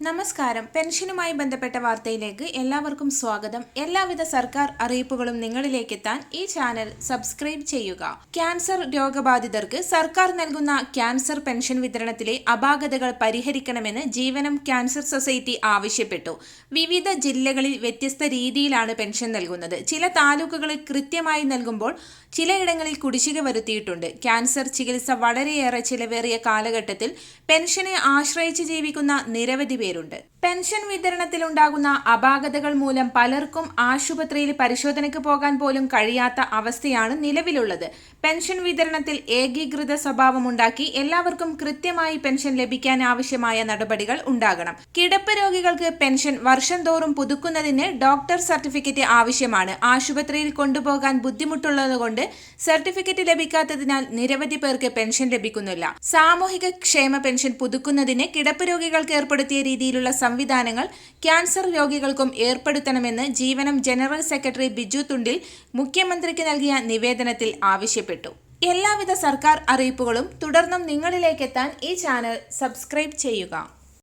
നമസ്കാരം. പെൻഷനുമായി ബന്ധപ്പെട്ട വാർത്തയിലേക്ക് എല്ലാവർക്കും സ്വാഗതം. എല്ലാവിധ സർക്കാർ അറിയിപ്പുകളും നിങ്ങളിലേക്ക് എത്താൻ ഈ ചാനൽ സബ്സ്ക്രൈബ് ചെയ്യുക. ക്യാൻസർ രോഗബാധിതർക്ക് സർക്കാർ നൽകുന്ന ക്യാൻസർ പെൻഷൻ വിതരണത്തിലെ അപാകതകൾ പരിഹരിക്കണമെന്ന് ജീവനം ക്യാൻസർ സൊസൈറ്റി ആവശ്യപ്പെട്ടു. വിവിധ ജില്ലകളിൽ വ്യത്യസ്ത രീതിയിലാണ് പെൻഷൻ നൽകുന്നത്. ചില താലൂക്കുകളിൽ കൃത്യമായി നൽകുമ്പോൾ ചിലയിടങ്ങളിൽ കുടിശ്ശിക വരുത്തിയിട്ടുണ്ട്. ക്യാൻസർ ചികിത്സ വളരെയേറെ ചിലവേറിയ കാലഘട്ടത്തിൽ പെൻഷനെ ആശ്രയിച്ച് ജീവിക്കുന്ന നിരവധി പേരുണ്ട്. പെൻഷൻ വിതരണത്തിലുണ്ടാകുന്ന അപാകതകൾ മൂലം പലർക്കും ആശുപത്രിയിൽ പരിശോധനയ്ക്ക് പോകാൻ പോലും കഴിയാത്ത അവസ്ഥയാണ് നിലവിലുള്ളത്. പെൻഷൻ വിതരണത്തിൽ ഏകീകൃത സ്വഭാവമുണ്ടാക്കി എല്ലാവർക്കും കൃത്യമായി പെൻഷൻ ലഭിക്കാൻ ആവശ്യമായ നടപടികൾ ഉണ്ടാകണം. കിടപ്പ് രോഗികൾക്ക് പെൻഷൻ വർഷം തോറും പുതുക്കുന്നതിന് ഡോക്ടർ സർട്ടിഫിക്കറ്റ് ആവശ്യമാണ്. ആശുപത്രിയിൽ കൊണ്ടുപോകാൻ ബുദ്ധിമുട്ടുള്ളതുകൊണ്ട് സർട്ടിഫിക്കറ്റ് ലഭിക്കാത്തതിനാൽ നിരവധി പേർക്ക് പെൻഷൻ ലഭിക്കുന്നില്ല. സാമൂഹിക ക്ഷേമ പെൻഷൻ പുതുക്കുന്നതിന് കിടപ്പ് രോഗികൾക്ക് ഏർപ്പെടുത്തിയ രീതിയിലുള്ള സംവിധാനങ്ങൾ ക്യാൻസർ രോഗികൾക്കും ഏർപ്പെടുത്തണമെന്ന് ജീവനം ജനറൽ സെക്രട്ടറി ബിജു തുണ്ടിൽ മുഖ്യമന്ത്രിക്ക് നൽകിയ നിവേദനത്തിൽ ആവശ്യപ്പെട്ടു. എല്ലാവിധ സർക്കാർ അറിയിപ്പുകളും തുടർന്നും നിങ്ങളിലേക്കെത്താൻ ഈ ചാനൽ സബ്സ്ക്രൈബ് ചെയ്യുക.